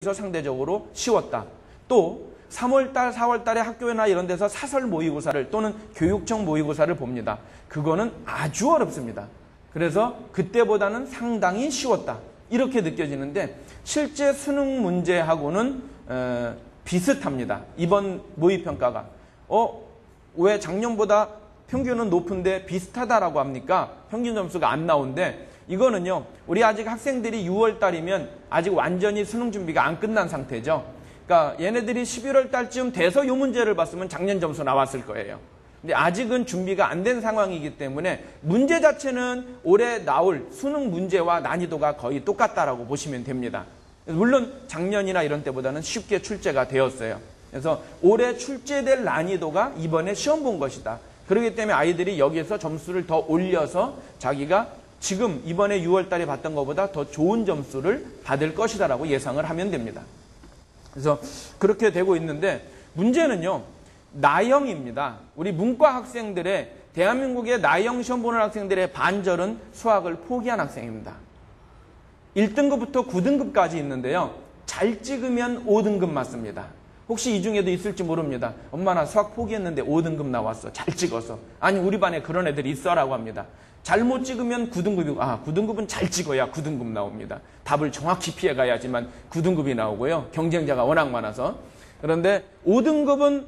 상대적으로 쉬웠다. 또 3월달, 4월달에 학교나 이런 데서 사설 모의고사를 또는 교육청 모의고사를 봅니다. 그거는 아주 어렵습니다. 그래서 그때보다는 상당히 쉬웠다. 이렇게 느껴지는데 실제 수능 문제하고는 비슷합니다. 이번 모의평가가. 왜 작년보다 평균은 높은데 비슷하다라고 합니까? 평균 점수가 안 나오는데 이거는요, 우리 아직 학생들이 6월 달이면 아직 완전히 수능 준비가 안 끝난 상태죠. 그러니까 얘네들이 11월 달쯤 돼서 이 문제를 봤으면 작년 점수 나왔을 거예요. 근데 아직은 준비가 안 된 상황이기 때문에 문제 자체는 올해 나올 수능 문제와 난이도가 거의 똑같다라고 보시면 됩니다. 물론 작년이나 이런 때보다는 쉽게 출제가 되었어요. 그래서 올해 출제될 난이도가 이번에 시험 본 것이다. 그렇기 때문에 아이들이 여기에서 점수를 더 올려서 자기가 지금 이번에 6월 달에 봤던 것보다 더 좋은 점수를 받을 것이다라고 예상을 하면 됩니다. 그래서 그렇게 되고 있는데 문제는요, 나형입니다. 우리 문과 학생들의, 대한민국의 나형 시험 보는 학생들의 반절은 수학을 포기한 학생입니다. 1등급부터 9등급까지 있는데요. 잘 찍으면 5등급 맞습니다. 혹시 이 중에도 있을지 모릅니다. 엄마 나 수학 포기했는데 5등급 나왔어. 잘 찍어서. 아니 우리 반에 그런 애들이 있어라고 합니다. 잘못 찍으면 9등급이고 9등급은 잘 찍어야 9등급 나옵니다. 답을 정확히 피해가야지만 9등급이 나오고요. 경쟁자가 워낙 많아서. 그런데 5등급은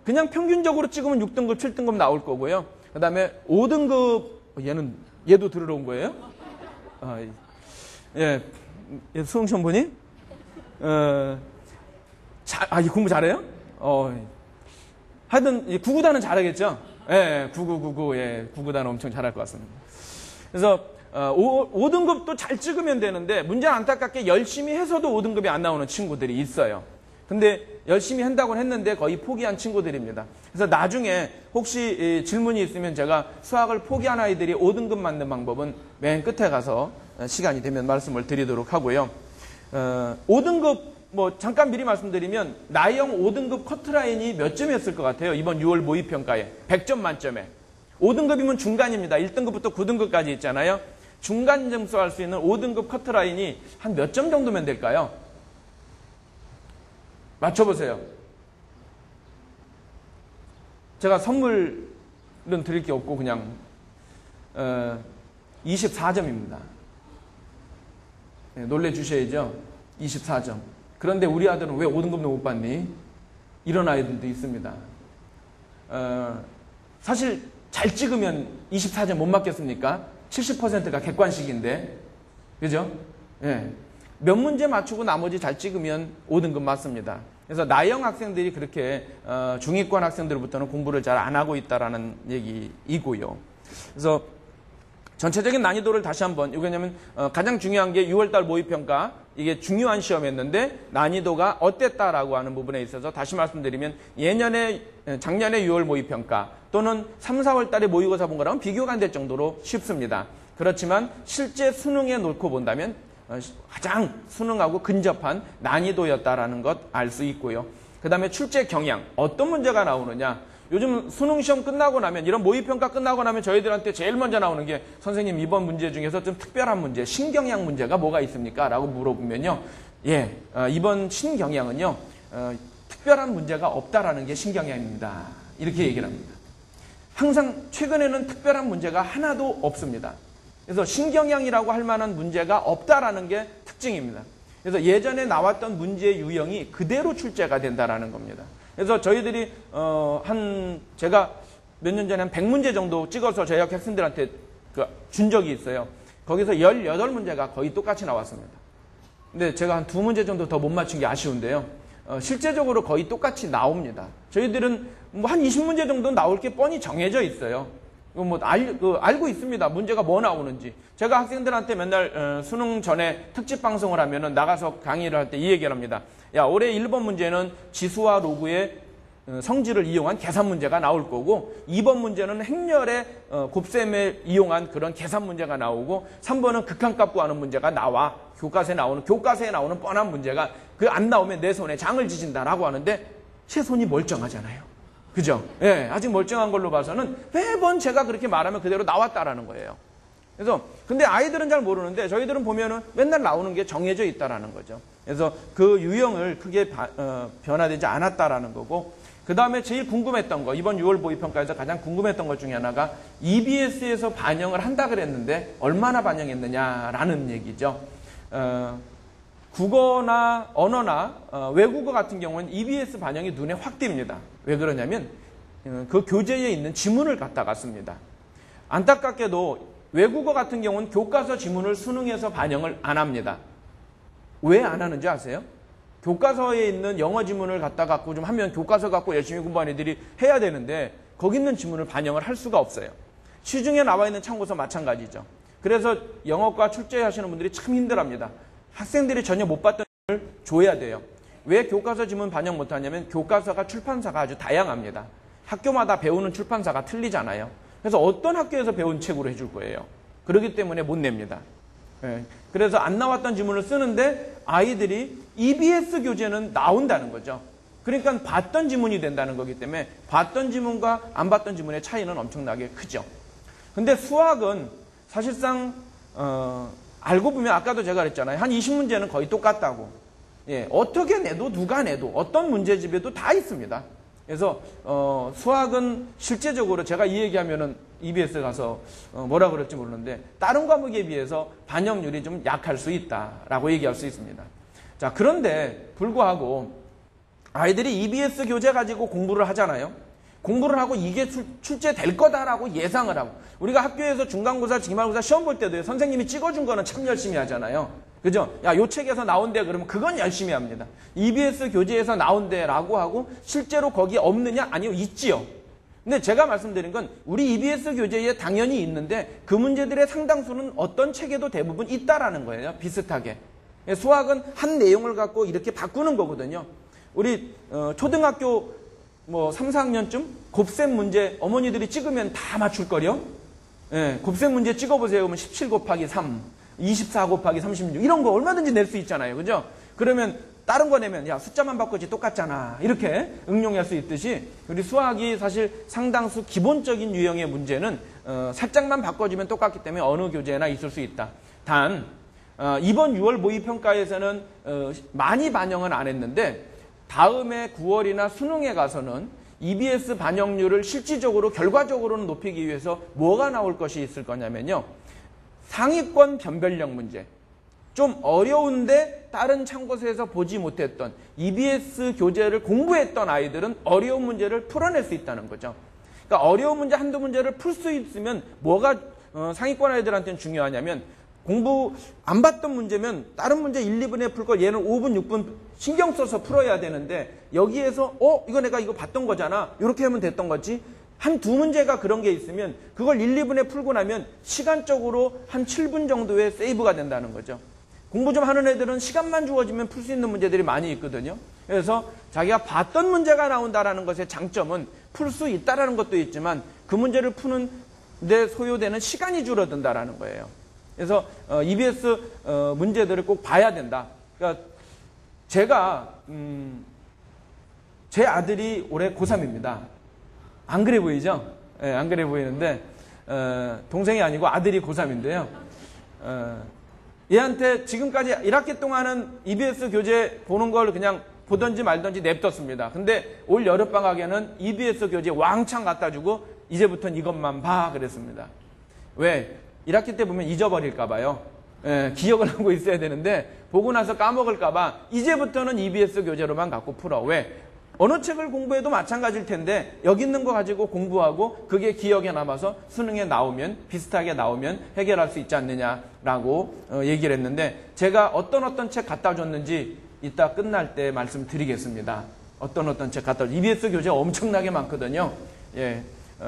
그냥 평균적으로 찍으면 6등급, 7등급 나올 거고요. 그 다음에 5등급, 얘도 들으러 온 거예요? 예, 수능 시험 보니? 공부 잘해요? 하여튼, 구구단은 잘하겠죠? 예, 9999, 예, 구구단 엄청 잘할 것 같습니다. 그래서, 5등급도 잘 찍으면 되는데, 문제는 안타깝게 열심히 해서도 5등급이 안 나오는 친구들이 있어요. 근데 열심히 한다고는 했는데 거의 포기한 친구들입니다. 그래서 나중에 혹시 질문이 있으면 제가 수학을 포기한 아이들이 5등급 맞는 방법은 맨 끝에 가서 시간이 되면 말씀을 드리도록 하고요. 5등급, 잠깐 미리 말씀드리면 나형 5등급 커트라인이 몇 점이었을 것 같아요? 이번 6월 모의평가에 100점 만점에 5등급이면 중간입니다. 1등급부터 9등급까지 있잖아요. 중간 점수할 수 있는 5등급 커트라인이 한 몇 점 정도면 될까요? 맞춰보세요. 제가 선물은 드릴 게 없고 그냥 24점입니다. 네, 놀래주셔야죠. 24점. 그런데 우리 아들은 왜 5등급도 못 받니? 이런 아이들도 있습니다. 사실 잘 찍으면 24점 못 맞겠습니까? 70%가 객관식인데. 그죠? 예. 몇 문제 맞추고 나머지 잘 찍으면 5등급 맞습니다. 그래서 나형 학생들이 그렇게 중위권 학생들부터는 공부를 잘 안 하고 있다라는 얘기이고요. 그래서 전체적인 난이도를 다시 한번, 왜냐면 가장 중요한 게 6월달 모의평가, 이게 중요한 시험이었는데 난이도가 어땠다라고 하는 부분에 있어서 다시 말씀드리면 작년에 6월 모의평가 또는 3, 4월달에 모의고사 본 거랑은 비교가 안 될 정도로 쉽습니다. 그렇지만 실제 수능에 놓고 본다면 가장 수능하고 근접한 난이도였다라는 것 알 수 있고요. 그 다음에 출제 경향, 어떤 문제가 나오느냐. 요즘 수능 시험 끝나고 나면, 이런 모의평가 끝나고 나면 저희들한테 제일 먼저 나오는 게 선생님 이번 문제 중에서 좀 특별한 문제, 신경향 문제가 뭐가 있습니까? 라고 물어보면요. 이번 신경향은요, 특별한 문제가 없다라는 게 신경향입니다. 이렇게 얘기를 합니다. 항상 최근에는 특별한 문제가 하나도 없습니다. 그래서 신경향이라고 할 만한 문제가 없다라는 게 특징입니다. 그래서 예전에 나왔던 문제의 유형이 그대로 출제가 된다라는 겁니다. 그래서 저희들이 제가 몇 년 전에 한 100문제 정도 찍어서 저희 학 학생들한테 준 적이 있어요. 거기서 18문제가 거의 똑같이 나왔습니다. 근데 제가 한 2문제 정도 더 못 맞춘 게 아쉬운데요. 실제적으로 거의 똑같이 나옵니다. 저희들은 한 20문제 정도 나올 게 뻔히 정해져 있어요. 알고 있습니다. 문제가 뭐 나오는지. 제가 학생들한테 맨날 수능 전에 특집 방송을 하면은 나가서 강의를 할 때 이 얘기를 합니다. 야, 올해 1번 문제는 지수와 로그의 성질을 이용한 계산 문제가 나올 거고 2번 문제는 행렬의 곱셈을 이용한 그런 계산 문제가 나오고 3번은 극한값 구하는 문제가 나와. 교과서에 나오는 뻔한 문제가 안 나오면 내 손에 장을 지진다라고 하는데 제 손이 멀쩡하잖아요. 그죠? 예, 아직 멀쩡한 걸로 봐서는 매번 제가 그렇게 말하면 그대로 나왔다라는 거예요. 그래서 근데 아이들은 잘 모르는데 저희들은 보면은 맨날 나오는 게 정해져 있다라는 거죠. 그래서 그 유형을 크게 변화되지 않았다라는 거고, 그 다음에 제일 궁금했던 거, 이번 6월 모의평가에서 가장 궁금했던 것 중에 하나가 EBS에서 반영을 한다 그랬는데 얼마나 반영했느냐라는 얘기죠. 국어나 언어나 외국어 같은 경우는 EBS 반영이 눈에 확 띕니다. 왜 그러냐면 그 교재에 있는 지문을 갖다가 씁니다. 안타깝게도 외국어 같은 경우는 교과서 지문을 수능에서 반영을 안 합니다. 왜 안 하는지 아세요? 교과서에 있는 영어 지문을 갖다 갖고 좀 하면 교과서 갖고 열심히 공부하는 애들이 해야 되는데 거기 있는 지문을 반영을 할 수가 없어요. 시중에 나와 있는 참고서 마찬가지죠. 그래서 영어과 출제하시는 분들이 참 힘들어합니다. 학생들이 전혀 못 봤던 지문을 줘야 돼요. 왜 교과서 지문 반영 못하냐면 교과서가 출판사가 아주 다양합니다. 학교마다 배우는 출판사가 틀리잖아요. 그래서 어떤 학교에서 배운 책으로 해줄 거예요. 그렇기 때문에 못 냅니다. 예, 그래서 안 나왔던 지문을 쓰는데 아이들이 EBS 교재는 나온다는 거죠. 그러니까 봤던 지문이 된다는 거기 때문에 봤던 지문과 안 봤던 지문의 차이는 엄청나게 크죠. 근데 수학은 사실상 알고 보면 아까도 제가 그랬잖아요. 한 20문제는 거의 똑같다고. 예, 어떻게 내도 누가 내도 어떤 문제집에도 다 있습니다. 그래서 수학은 실제적으로 제가 이 얘기하면은 EBS 가서 뭐라 그럴지 모르는데 다른 과목에 비해서 반영률이 좀 약할 수 있다라고 얘기할 수 있습니다. 자, 그런데 불구하고 아이들이 EBS 교재 가지고 공부를 하잖아요. 공부를 하고 이게 출제될 거다라고 예상을 하고, 우리가 학교에서 중간고사, 기말고사 시험 볼 때도요, 선생님이 찍어준 거는 참 열심히 하잖아요. 그죠? 야, 요 책에서 나온대 그러면 그건 열심히 합니다. EBS 교재에서 나온대라고 하고 실제로 거기에 없느냐? 아니요, 있지요. 근데 제가 말씀드린 건 우리 EBS 교재에 당연히 있는데 그 문제들의 상당수는 어떤 책에도 대부분 있다라는 거예요. 비슷하게. 수학은 한 내용을 갖고 이렇게 바꾸는 거거든요. 우리 초등학교 뭐 3, 4학년쯤 곱셈 문제 어머니들이 찍으면 다 맞출 거요. 예, 곱셈 문제 찍어보세요. 그러면 17 곱하기 3, 24 곱하기 36 이런 거 얼마든지 낼 수 있잖아요. 그죠? 그러면 다른 거 내면 야, 숫자만 바꾸지 똑같잖아. 이렇게 응용할 수 있듯이 우리 수학이 사실 상당수 기본적인 유형의 문제는 살짝만 바꿔주면 똑같기 때문에 어느 교재나 있을 수 있다. 단 이번 6월 모의평가에서는 많이 반영은 안 했는데 다음에 9월이나 수능에 가서는 EBS 반영률을 실질적으로 결과적으로는 높이기 위해서 뭐가 나올 것이 있을 거냐면요. 상위권 변별력 문제. 좀 어려운데 다른 참고서에서 보지 못했던 EBS 교재를 공부했던 아이들은 어려운 문제를 풀어낼 수 있다는 거죠. 그러니까 어려운 문제 한두 문제를 풀 수 있으면 뭐가 상위권 아이들한테는 중요하냐면 공부 안 봤던 문제면 다른 문제 1, 2분에 풀 걸 얘는 5분, 6분 신경 써서 풀어야 되는데 여기에서 이거 내가 이거 봤던 거잖아. 이렇게 하면 됐던 거지. 한 두 문제가 그런 게 있으면 그걸 1, 2분에 풀고 나면 시간적으로 한 7분 정도의 세이브가 된다는 거죠. 공부 좀 하는 애들은 시간만 주어지면 풀 수 있는 문제들이 많이 있거든요. 그래서 자기가 봤던 문제가 나온다라는 것의 장점은 풀 수 있다라는 것도 있지만 그 문제를 푸는 데 소요되는 시간이 줄어든다라는 거예요. 그래서 EBS 문제들을 꼭 봐야 된다. 그러니까 제가 제 아들이 올해 고3입니다. 안 그래 보이죠? 네, 안 그래 보이는데 동생이 아니고 아들이 고3인데요. 얘한테 지금까지 1학기 동안은 EBS 교재 보는 걸 그냥 보든지 말든지 냅뒀습니다. 근데 올 여름방학에는 EBS 교재 왕창 갖다 주고 이제부터는 이것만 봐 그랬습니다. 왜? 1학기 때 보면 잊어버릴까 봐요. 예, 기억을 하고 있어야 되는데 보고 나서 까먹을까 봐 이제부터는 EBS 교재로만 갖고 풀어. 왜? 어느 책을 공부해도 마찬가지일 텐데 여기 있는 거 가지고 공부하고 그게 기억에 남아서 수능에 나오면 비슷하게 나오면 해결할 수 있지 않느냐라고 얘기를 했는데 제가 어떤 책 갖다 줬는지 이따 끝날 때 말씀드리겠습니다. 어떤 책 갖다 줬는지. EBS 교재 엄청나게 많거든요. 예.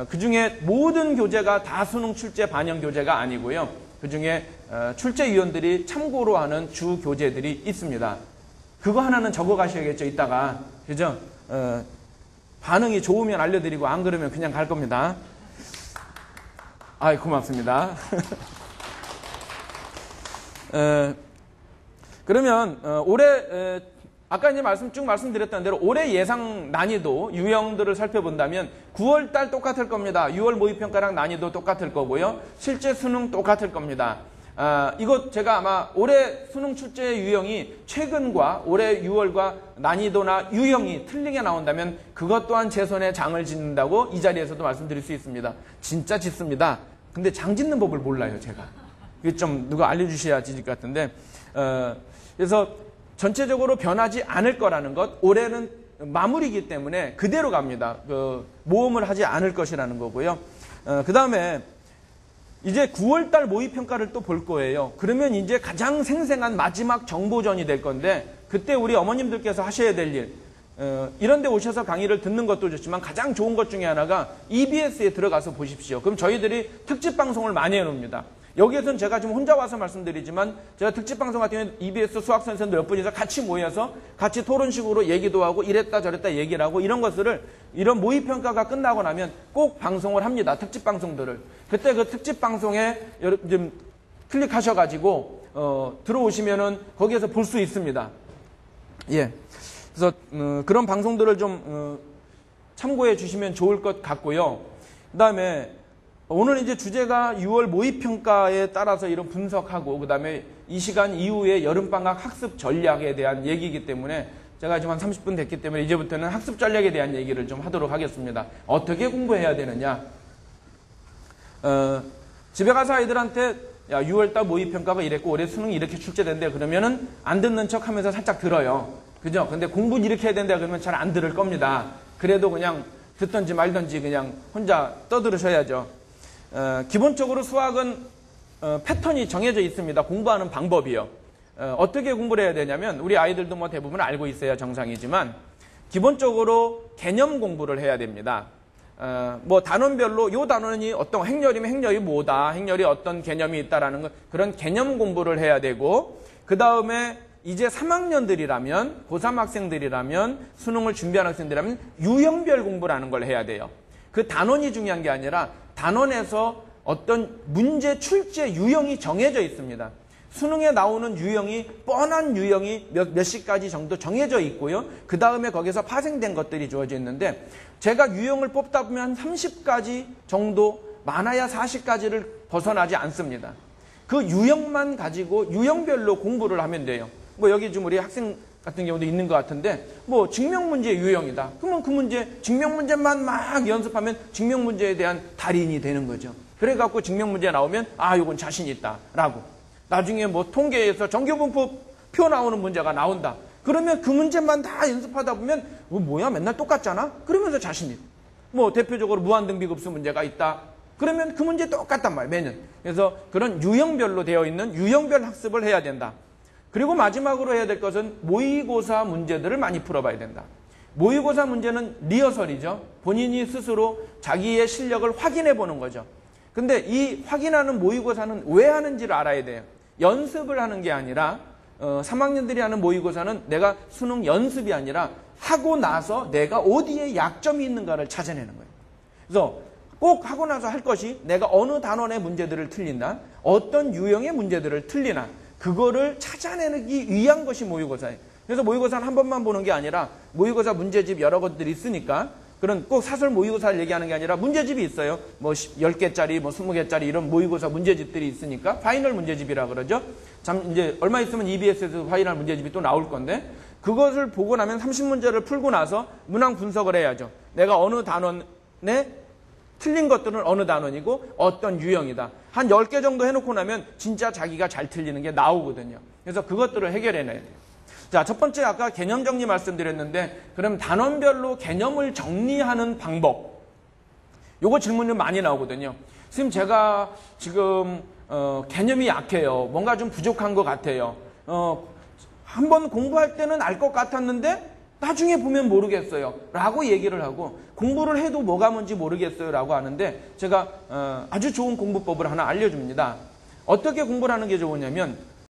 그 중에 모든 교재가 다 수능 출제 반영 교재가 아니고요. 그 중에 출제위원들이 참고로 하는 주 교재들이 있습니다. 그거 하나는 적어 가셔야겠죠, 이따가. 그죠? 반응이 좋으면 알려드리고 안 그러면 그냥 갈 겁니다. 아이, 고맙습니다. 그러면 올해 아까 이제 쭉 말씀드렸던 대로 올해 예상 난이도 유형들을 살펴본다면 9월달 똑같을 겁니다. 6월 모의평가랑 난이도 똑같을 거고요. 실제 수능 똑같을 겁니다. 이거 제가 아마 올해 수능 출제 유형이 최근과 올해 6월과 난이도나 유형이 틀리게 나온다면 그것 또한 제 손에 장을 짓는다고 이 자리에서도 말씀드릴 수 있습니다. 진짜 짓습니다. 근데 장 짓는 법을 몰라요, 제가. 이게 좀 누가 알려주셔야 지질 것 같은데, 그래서 전체적으로 변하지 않을 거라는 것, 올해는 마무리이기 때문에 그대로 갑니다. 모험을 하지 않을 것이라는 거고요. 그 다음에 이제 9월달 모의평가를 또 볼 거예요. 그러면 이제 가장 생생한 마지막 정보전이 될 건데, 그때 우리 어머님들께서 하셔야 될 일, 이런 데 오셔서 강의를 듣는 것도 좋지만 가장 좋은 것 중에 하나가 EBS에 들어가서 보십시오. 그럼 저희들이 특집 방송을 많이 해놓습니다. 여기에서는 제가 지금 혼자 와서 말씀드리지만 제가 특집 방송 같은 경우는 EBS 수학 선생님들 몇 분이서 같이 모여서 같이 토론식으로 얘기도 하고 이랬다 저랬다 얘기를 하고 이런 것들을 이런 모의평가가 끝나고 나면 꼭 방송을 합니다. 특집 방송들을. 그때 그 특집 방송에 좀 클릭하셔가지고 들어오시면은 거기에서 볼 수 있습니다. 예. 그래서 그런 방송들을 좀 참고해 주시면 좋을 것 같고요. 그 다음에 오늘 이제 주제가 6월 모의평가에 따라서 이런 분석하고 그 다음에 이 시간 이후에 여름방학 학습 전략에 대한 얘기이기 때문에 제가 지금 한 30분 됐기 때문에 이제부터는 학습 전략에 대한 얘기를 좀 하도록 하겠습니다. 어떻게 공부해야 되느냐. 집에 가서 아이들한테 야 6월달 모의평가가 이랬고 올해 수능이 이렇게 출제된대 그러면은 안 듣는 척 하면서 살짝 들어요. 그죠? 근데 공부는 이렇게 해야 된다 그러면 잘 안 들을 겁니다. 그래도 그냥 듣던지 말던지 그냥 혼자 떠들으셔야죠. 기본적으로 수학은 패턴이 정해져 있습니다. 공부하는 방법이요. 어떻게 공부를 해야 되냐면 우리 아이들도 뭐 대부분 알고 있어야 정상이지만 기본적으로 개념 공부를 해야 됩니다. 뭐 단원별로 요 단원이 어떤 행렬이면 행렬이 뭐다, 행렬이 어떤 개념이 있다라는 그런 개념 공부를 해야 되고 그 다음에 이제 3학년들이라면 고3 학생들이라면 수능을 준비하는 학생들이라면 유형별 공부를 하는 걸 해야 돼요. 그 단원이 중요한 게 아니라 단원에서 어떤 문제 출제 유형이 정해져 있습니다. 수능에 나오는 유형이 뻔한 유형이 몇 시까지 정도 정해져 있고요. 그 다음에 거기서 파생된 것들이 주어져 있는데 제가 유형을 뽑다 보면 30가지 정도 많아야 40가지를 벗어나지 않습니다. 그 유형만 가지고 유형별로 공부를 하면 돼요. 뭐 여기 좀 우리 학생 같은 경우도 있는 것 같은데 뭐 증명문제 유형이다. 그러면 그 문제 증명문제만 막 연습하면 증명문제에 대한 달인이 되는 거죠. 그래갖고 증명문제 나오면 아 이건 자신 있다 라고 나중에 뭐 통계에서 정규분포 표 나오는 문제가 나온다. 그러면 그 문제만 다 연습하다 보면 뭐야 맨날 똑같잖아. 그러면서 자신 있다. 뭐 대표적으로 무한등비급수 문제가 있다. 그러면 그 문제 똑같단 말이에요 매년. 그래서 그런 유형별로 되어 있는 유형별 학습을 해야 된다. 그리고 마지막으로 해야 될 것은 모의고사 문제들을 많이 풀어봐야 된다. 모의고사 문제는 리허설이죠. 본인이 스스로 자기의 실력을 확인해 보는 거죠. 근데 이 확인하는 모의고사는 왜 하는지를 알아야 돼요. 연습을 하는 게 아니라 3학년들이 하는 모의고사는 내가 수능 연습이 아니라 하고 나서 내가 어디에 약점이 있는가를 찾아내는 거예요. 그래서 꼭 하고 나서 할 것이 내가 어느 단원의 문제들을 틀린다. 어떤 유형의 문제들을 틀리나. 그거를 찾아내기 위한 것이 모의고사예요. 그래서 모의고사는 한 번만 보는 게 아니라 모의고사 문제집 여러 것들이 있으니까 그런 꼭 사설 모의고사를 얘기하는 게 아니라 문제집이 있어요. 뭐 10개짜리, 뭐 20개짜리 이런 모의고사 문제집들이 있으니까 파이널 문제집이라 그러죠. 이제 얼마 있으면 EBS에서 파이널 문제집이 또 나올 건데 그것을 보고 나면 30문제를 풀고 나서 문항 분석을 해야죠. 내가 어느 단원에 틀린 것들은 어느 단원이고 어떤 유형이다. 한 10개 정도 해놓고 나면 진짜 자기가 잘 틀리는 게 나오거든요. 그래서 그것들을 해결해내야 돼요. 자, 첫 번째 아까 개념 정리 말씀드렸는데 그럼 단원별로 개념을 정리하는 방법. 요거 질문이 많이 나오거든요. 선생님 제가 지금 개념이 약해요. 뭔가 좀 부족한 것 같아요. 한번 공부할 때는 알 것 같았는데 나중에 보면 모르겠어요 라고 얘기를 하고 공부를 해도 뭐가 뭔지 모르겠어요 라고 하는데 제가 아주 좋은 공부법을 하나 알려줍니다. 어떻게 공부를 하는 게 좋으냐면